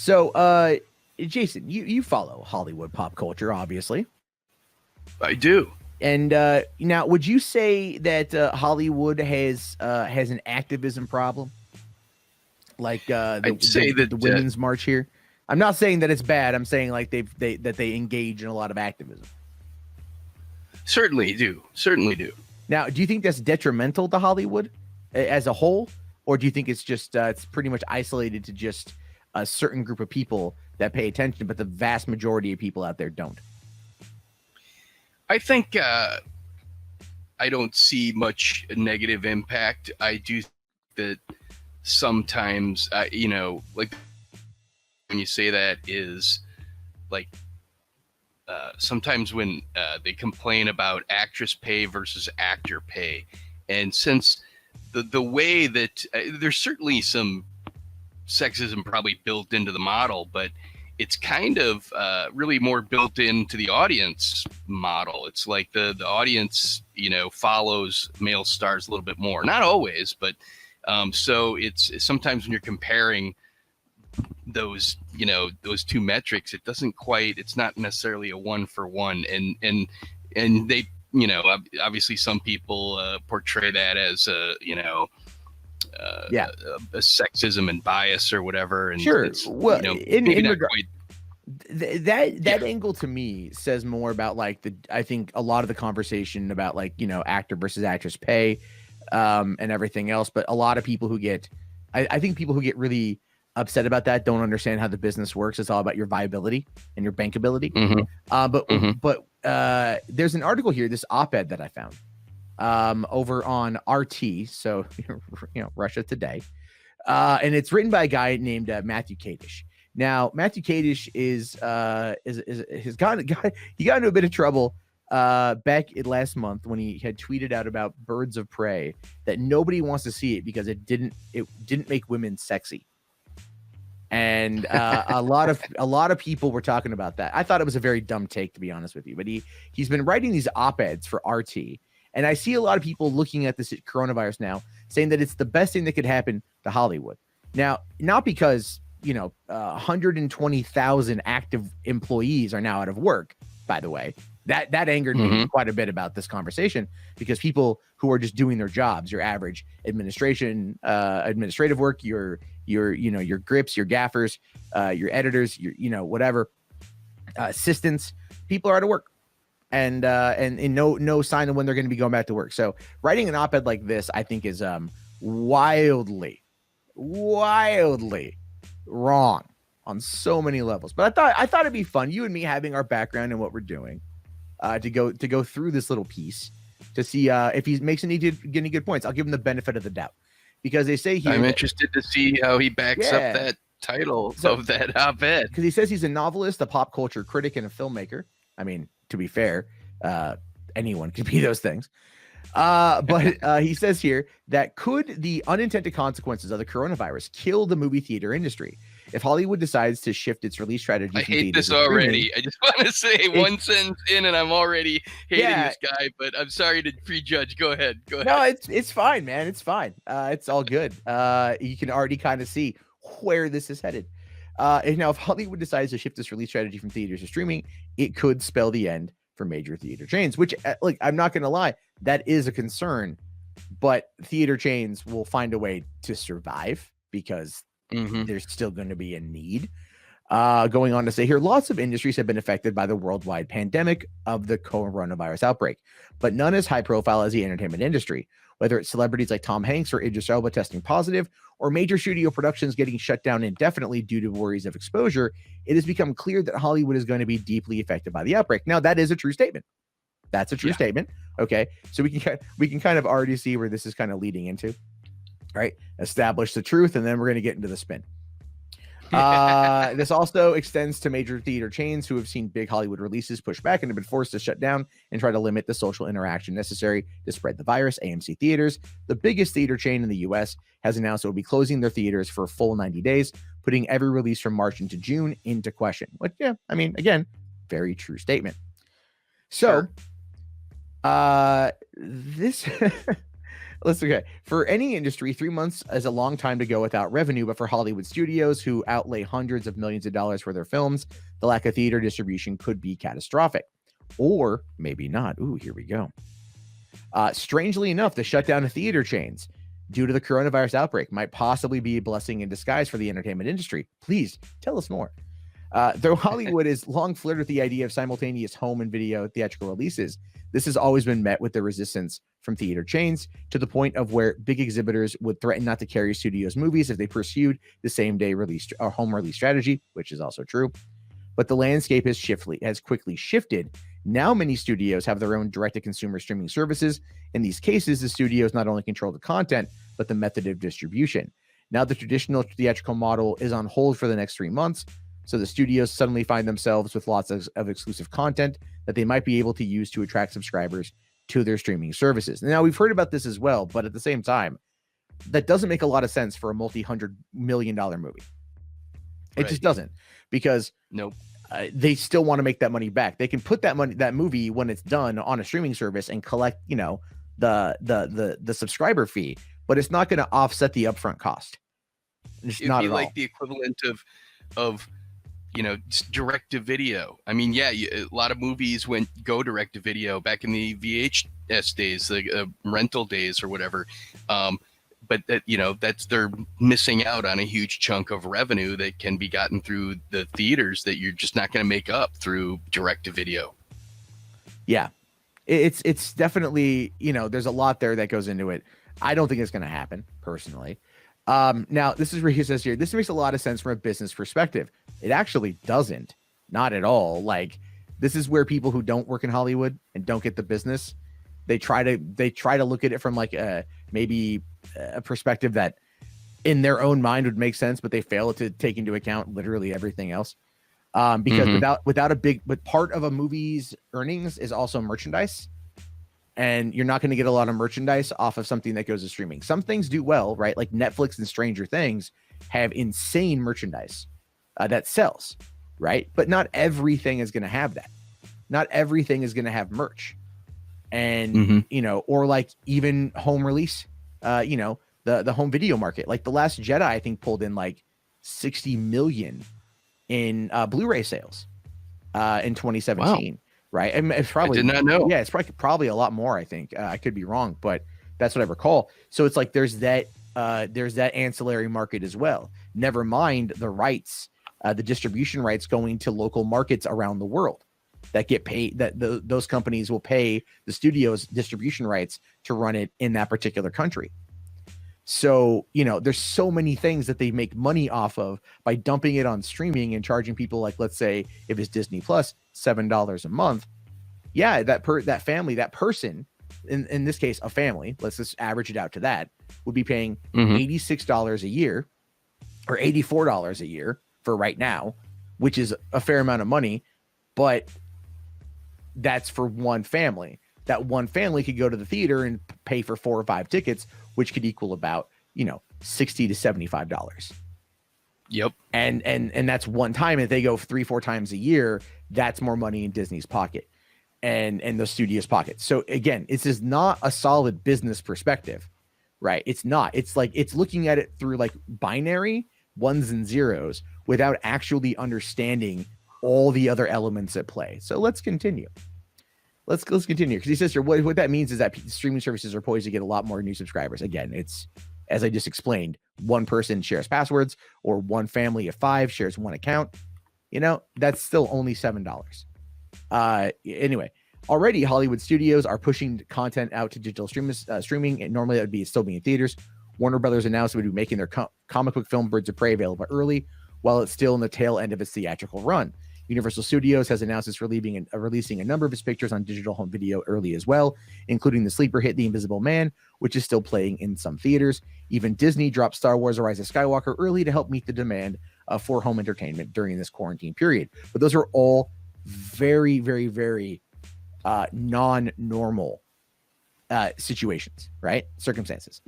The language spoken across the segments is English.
So, Jason, you follow Hollywood pop culture, obviously. I do. And now, would you say that Hollywood has an activism problem, like I'd say that the women's march here? I'm not saying that it's bad. I'm saying like they engage in a lot of activism. Certainly do. Now, do you think that's detrimental to Hollywood as a whole, or do you think it's just it's pretty much isolated to just a certain group of people that pay attention, but the vast majority of people out there don't? I think I don't see much negative impact. I do think that sometimes, like when you say that is like sometimes when they complain about actress pay versus actor pay. And since the way that there's certainly some sexism probably built into the model, but it's kind of really more built into the audience model. It's like the audience, follows male stars a little bit more. Not always, but so it's sometimes when you're comparing those two metrics, it's not necessarily a one for one. And they, obviously some people portray that as a sexism and bias or whatever. And sure. Well, that Yeah. angle to me says more about like I think a lot of the conversation about like, actor versus actress pay, and everything else. But a lot of people I think people who get really upset about that don't understand how the business works. It's all about your viability and your bankability. But there's an article here, this op-ed that I found over on RT, so Russia Today, and it's written by a guy named Matthew Kadish. Now, Matthew Kadish he got into a bit of trouble back last month when he had tweeted out about Birds of Prey that nobody wants to see it because it didn't make women sexy. And a lot of people were talking about that. I thought it was a very dumb take, to be honest with you. But he's been writing these op-eds for RT, and I see a lot of people looking at this coronavirus now saying that it's the best thing that could happen to Hollywood. Now, not because 120,000 active employees are now out of work. By the way, that angered me quite a bit about this conversation, because people who are just doing their jobs, your average administrative work, your grips, your gaffers, your editors, your whatever, assistants, people are out of work, and no sign of when they're going to be going back to work. So writing an op-ed like this, I think, is wildly wrong on so many levels. But I thought it'd be fun, you and me having our background and what we're doing, to go through this little piece to see if he makes any good points. I'll give him the benefit of the doubt, because they say here, I'm interested to see how he backs up that title of that op-ed, because he says he's a novelist, a pop culture critic, and a filmmaker. I mean, to be fair, anyone can be those things. But he says here that could the unintended consequences of the coronavirus kill the movie theater industry if Hollywood decides to shift its release strategy? I hate this already. I just want to say one sentence in and I'm already hating this guy, but I'm sorry to prejudge. Go ahead. No, it's fine, man. It's fine. It's all good. You can already kind of see where this is headed. And now, if Hollywood decides to shift its release strategy from theaters to streaming, it could spell the end for major theater chains, which, I'm not going to lie, that is a concern, but theater chains will find a way to survive because there's still going to be a need. Going on to say here, lots of industries have been affected by the worldwide pandemic of the coronavirus outbreak, but none as high profile as the entertainment industry. Whether it's celebrities like Tom Hanks or Idris Elba testing positive, or major studio productions getting shut down indefinitely due to worries of exposure, it has become clear that Hollywood is going to be deeply affected by the outbreak. Now, that is a true statement. That's a true statement. Okay, so we can kind of already see where this is kind of leading into. Right, establish the truth, and then we're going to get into the spin. This also extends to major theater chains who have seen big Hollywood releases push back and have been forced to shut down and try to limit the social interaction necessary to spread the virus. AMC Theaters, the biggest theater chain in the U.S., has announced it will be closing their theaters for a full 90 days, putting every release from March into June into question. But yeah, I mean, again, very true statement. So, this Let's okay. For any industry, 3 months is a long time to go without revenue, but for Hollywood studios who outlay hundreds of millions of dollars for their films, the lack of theater distribution could be catastrophic. Or maybe not. Ooh, here we go. Strangely enough, the shutdown of theater chains due to the coronavirus outbreak might possibly be a blessing in disguise for the entertainment industry. Please tell us more. Though Hollywood has long flirted with the idea of simultaneous home and video theatrical releases, this has always been met with the resistance from theater chains to the point of where big exhibitors would threaten not to carry studios' movies if they pursued the same day release or home release strategy, which is also true. But the landscape has quickly shifted. Now many studios have their own direct-to-consumer streaming services. In these cases, the studios not only control the content, but the method of distribution. Now the traditional theatrical model is on hold for the next 3 months, so the studios suddenly find themselves with lots of exclusive content that they might be able to use to attract subscribers to their streaming services. Now, we've heard about this as well, but at the same time, that doesn't make a lot of sense for a multi-$100 million movie. It just doesn't, because nope. They still want to make that money back. They can put that movie when it's done on a streaming service and collect, the subscriber fee, but it's not going to offset the upfront cost. It's It'd not be at like all. the equivalent of direct to video. I mean, yeah, a lot of movies go direct to video back in the VHS days, the rental days or whatever. But that, they're missing out on a huge chunk of revenue that can be gotten through the theaters that you're just not going to make up through direct to video. Yeah, it's definitely, there's a lot there that goes into it. I don't think it's going to happen personally. Now this is where he says here, this makes a lot of sense from a business perspective. It actually doesn't, not at all. Like, this is where people who don't work in Hollywood and don't get the business, they try to look at it from like maybe a perspective that in their own mind would make sense, but they fail to take into account literally everything else. Because without a big, but part of a movie's earnings is also merchandise. And you're not going to get a lot of merchandise off of something that goes to streaming. Some things do well, right? Like Netflix and Stranger Things have insane merchandise that sells, right? But not everything is going to have that. Not everything is going to have merch. And, or like even home release, the home video market. Like The Last Jedi, I think, pulled in like 60 million in Blu-ray sales in 2017. Wow. Right. And it's probably, I did not know. Yeah, it's probably a lot more, I think. I could be wrong, but that's what I recall. So it's like there's that ancillary market as well. Never mind the rights, the distribution rights going to local markets around the world that get paid, that those companies will pay the studios distribution rights to run it in that particular country. So, there's so many things that they make money off of by dumping it on streaming and charging people, like, let's say if it's Disney Plus, $7 a month. Yeah, that person, in this case, a family, let's just average it out to that, would be paying $86 a year or $84 a year for right now, which is a fair amount of money, but that's for one family. That one family could go to the theater and pay for 4 or 5 tickets, which could equal about, $60 to $75. Yep. And that's one time. If they go 3-4 times a year, that's more money in Disney's pocket and the studio's pocket. So again, this is not a solid business perspective, right? It's not. It's like, it's looking at it through like binary ones and zeros without actually understanding all the other elements at play. So let's continue. Let's continue, because he says here, what that means is that streaming services are poised to get a lot more new subscribers. Again, it's, as I just explained, one person shares passwords, or one family of 5 shares one account. That's still only $7. Anyway, already Hollywood studios are pushing content out to digital streaming, and normally that would be still being in theaters. Warner Brothers announced it would be making their comic book film Birds of Prey available early, while it's still in the tail end of its theatrical run. Universal Studios has announced it's releasing a number of its pictures on digital home video early as well, including the sleeper hit The Invisible Man, which is still playing in some theaters. Even Disney dropped Star Wars: The Rise of Skywalker early to help meet the demand for home entertainment during this quarantine period. But those are all very, very, very non-normal situations, right? Circumstances.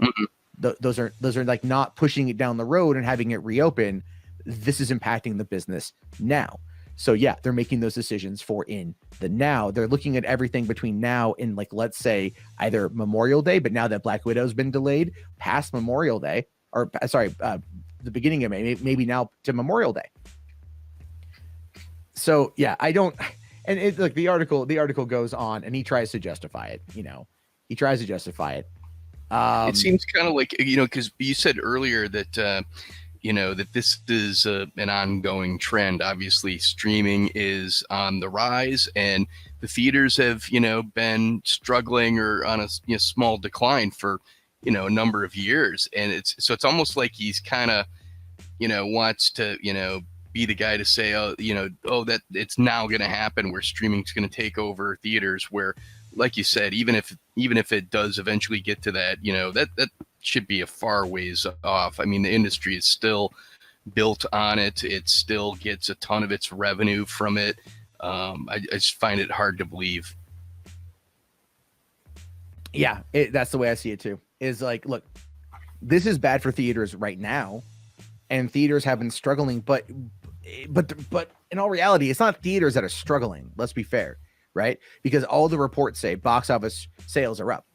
Those are like not pushing it down the road and having it reopen. This is impacting the business now. So yeah, they're making those decisions for in the now. They're looking at everything between now and, like, let's say either Memorial Day, but now that Black Widow's been delayed past Memorial Day, or sorry, the beginning of May, maybe now to Memorial Day. So yeah, I don't, and it, like, the article goes on and he tries to justify it. He tries to justify it. It seems kind of like, because you said earlier that that this is an ongoing trend. Obviously, streaming is on the rise, and the theaters have been struggling or on a small decline for a number of years, and it's almost like he's kind of wants to be the guy to say, that it's now going to happen where streaming's going to take over theaters, where, like you said, even if it does eventually get to that, that should be a far ways off. I mean, the industry is still built on it. It still gets a ton of its revenue from it. I just find it hard to believe. Yeah, that's the way I see it too. Is like, look, this is bad for theaters right now, and theaters have been struggling. But in all reality, it's not theaters that are struggling. Let's be fair, right? Because all the reports say box office sales are up.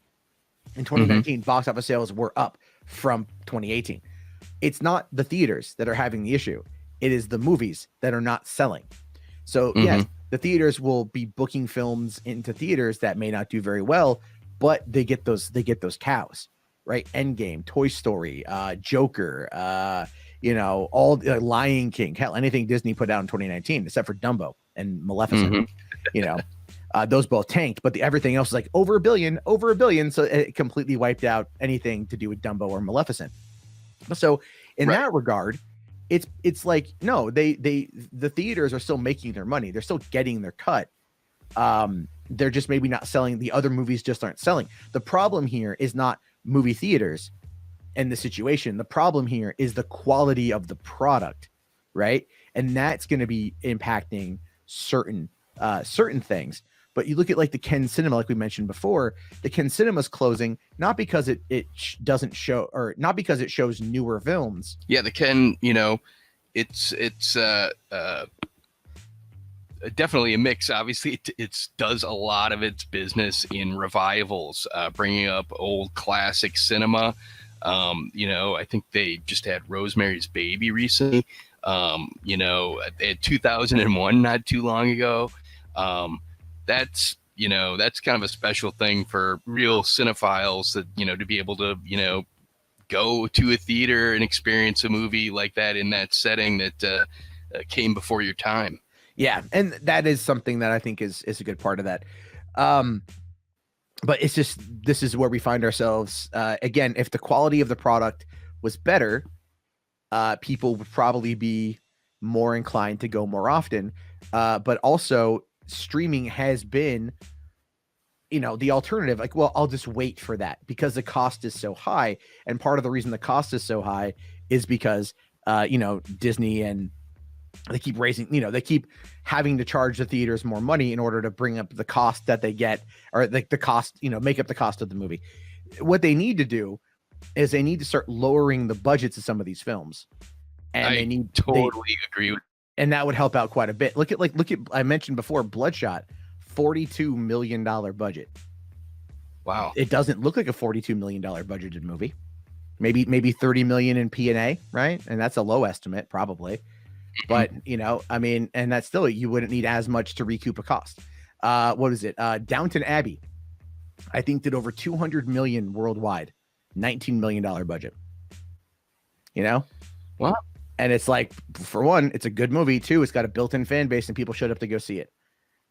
In 2019, box office sales were up from 2018. It's not the theaters that are having the issue. It is the movies that are not selling. So yes, the theaters will be booking films into theaters that may not do very well, but they get those cows, right? Endgame, Toy Story, Joker, all Lion King, hell, anything Disney put out in 2019 except for Dumbo and Maleficent. Those both tanked, but everything else is like over a billion. So it completely wiped out anything to do with Dumbo or Maleficent. So in that regard, it's like, no, the theaters are still making their money. They're still getting their cut. They're just maybe not selling. The other movies just aren't selling. The problem here is not movie theaters and the situation. The problem here is the quality of the product, right? And that's going to be impacting certain things. But you look at like the Ken Cinema, like we mentioned before, the Ken Cinema's closing, not because it doesn't show, or not because it shows newer films. Yeah, the Ken, it's definitely a mix. Obviously, it does a lot of its business in revivals, bringing up old classic cinema. I think they just had Rosemary's Baby recently. They had 2001 not too long ago. That's kind of a special thing for real cinephiles, that, to be able to, go to a theater and experience a movie like that in that setting that came before your time. Yeah. And that is something that I think is a good part of that. But it's just, this is where we find ourselves. Again, if the quality of the product was better, people would probably be more inclined to go more often. But also, streaming has been, the alternative. Like, well, I'll just wait for that because the cost is so high. And part of the reason the cost is so high is because, Disney, and they keep raising, they keep having to charge the theaters more money in order to bring up the cost that they get, or like the cost, make up the cost of the movie. What they need to do is they need to start lowering the budgets of some of these films. And I totally agree with. And that would help out quite a bit. Look at I mentioned before, Bloodshot, $42 million budget. Wow. It doesn't look like a $42 million budgeted movie. Maybe 30 million in P&A, right? And that's a low estimate, probably. But, and that's still, you wouldn't need as much to recoup a cost. What is it? Downton Abbey, I think, did over 200 million worldwide, $19 million budget. Wow. And it's like, for one, it's a good movie. Two, it's got a built-in fan base and people showed up to go see it.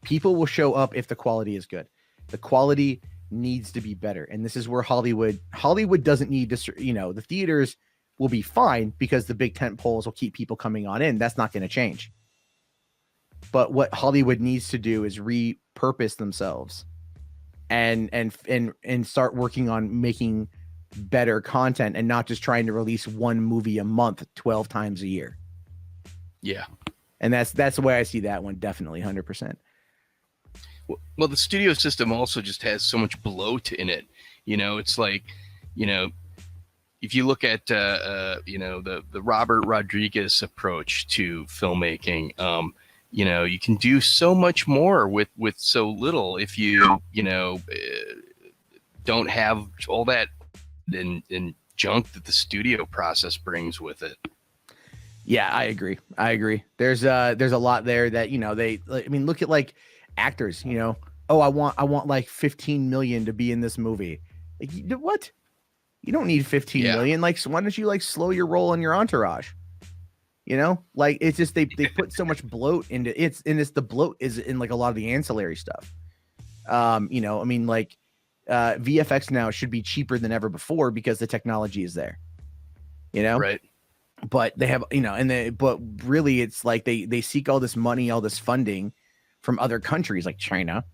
People will show up if the quality is good. The quality needs to be better. And this is where Hollywood doesn't need to, the theaters will be fine because the big tent poles will keep people coming on in. That's not going to change. But what Hollywood needs to do is repurpose themselves and start working on making better content and not just trying to release one movie a month 12 times a year. Yeah. And that's the way I see that one. Definitely 100%. Well, the studio system also just has so much bloat in it. It's like, if you look at, the Robert Rodriguez approach to filmmaking, you can do so much more with so little if you don't have all that and junk that the studio process brings with it. Yeah, I agree. There's a lot there that, look at like actors, oh, I want like 15 million to be in this movie. Like, what? You don't need 15 million. Like, so why don't you like slow your roll on your entourage? Like, it's just they put so much bloat into it's, and it's the bloat is in like a lot of the ancillary stuff. VFX now should be cheaper than ever before because the technology is there. Right. But they have, but really it's like they seek all this money, all this funding from other countries like China,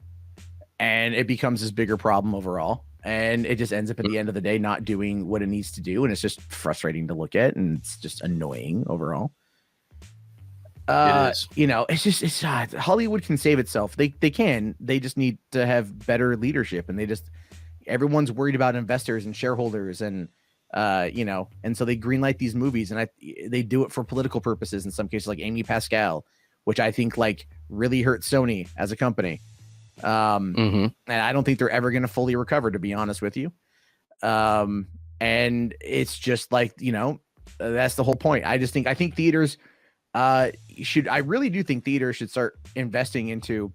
and it becomes this bigger problem overall. And it just ends up at the end of the day not doing what it needs to do, and it's just frustrating to look at, and it's just annoying overall. It is. It's Hollywood can save itself. They can. They just need to have better leadership, and everyone's worried about investors and shareholders, and and so they greenlight these movies, and they do it for political purposes in some cases, like Amy Pascal, which I think like really hurt Sony as a company. And I don't think they're ever going to fully recover, to be honest with you. And it's just like, that's the whole point. I think theaters I really do think theaters should start investing into,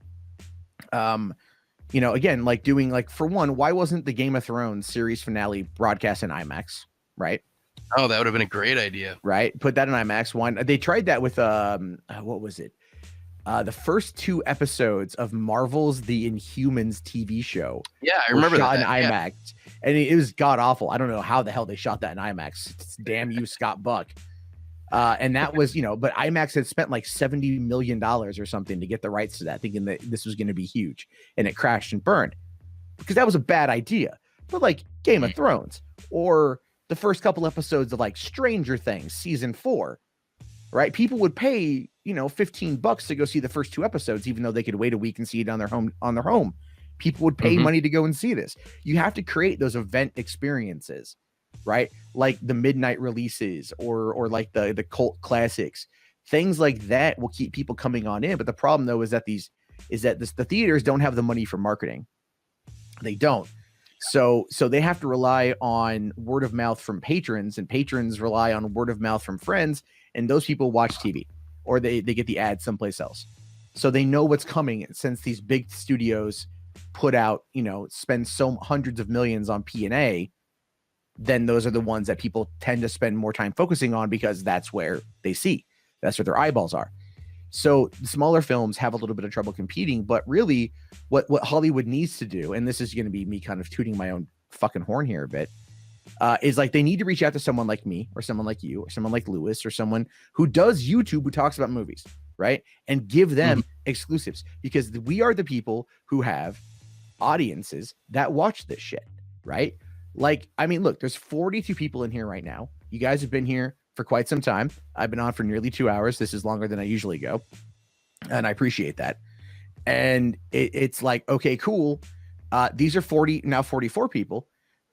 again, like doing like, for one, why wasn't the Game of Thrones series finale broadcast in IMAX? Right. Oh, that would have been a great idea. Right. Put that in IMAX. One, they tried that with, what was it? The first 2 episodes of Marvel's The Inhumans TV show. Yeah, I remember shot that. in IMAX, and it was god awful. I don't know how the hell they shot that in IMAX. Damn you, Scott Buck. And that was, but IMAX had spent like $70 million or something to get the rights to that, thinking that this was going to be huge, and it crashed and burned because that was a bad idea. But like Game of Thrones or the first couple episodes of like Stranger Things season 4, right? People would pay, $15 to go see the first 2 episodes, even though they could wait a week and see it on their home. People would pay money to go and see this. You have to create those event experiences, right? Like the midnight releases or like the cult classics, things like that will keep people coming on in. But the problem though is that the theaters don't have the money for marketing. They don't. So they have to rely on word of mouth from patrons, and patrons rely on word of mouth from friends, and those people watch TV or they get the ads someplace else. So they know what's coming. And since these big studios put out, spend hundreds of millions on P&A, then those are the ones that people tend to spend more time focusing on because that's where that's where their eyeballs are. So smaller films have a little bit of trouble competing, but really what Hollywood needs to do, and this is going to be me kind of tooting my own fucking horn here a bit, is like they need to reach out to someone like me or someone like you or someone like Lewis or someone who does YouTube, who talks about movies, right? And give them exclusives, because we are the people who have audiences that watch this shit, right? Like, I mean, look, there's 42 people in here right now. You guys have been here for quite some time. I've been on for nearly 2 hours. This is longer than I usually go, and I appreciate that. And it's like, okay, cool. These are 44 people.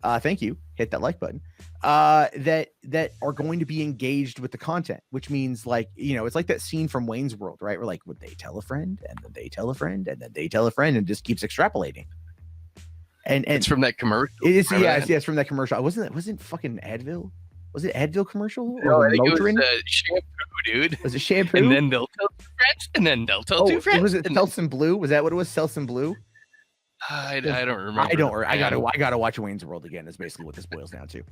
Thank you. Hit that like button. That are going to be engaged with the content, which means like, it's like that scene from Wayne's World, right? Where like, would they tell a friend, and then they tell a friend, and then they tell a friend, and just keeps extrapolating. And it's from that commercial. It's from that commercial. Wasn't fucking Advil? Was it Advil commercial? No, I think Motrin? It was shampoo, dude. Was it shampoo? And then they'll tell 2 friends, and then they'll tell 2 friends. Was it Selsun Blue? Was that what it was? Selsun Blue? I don't remember. I gotta watch Wayne's World again. Is basically what this boils down to.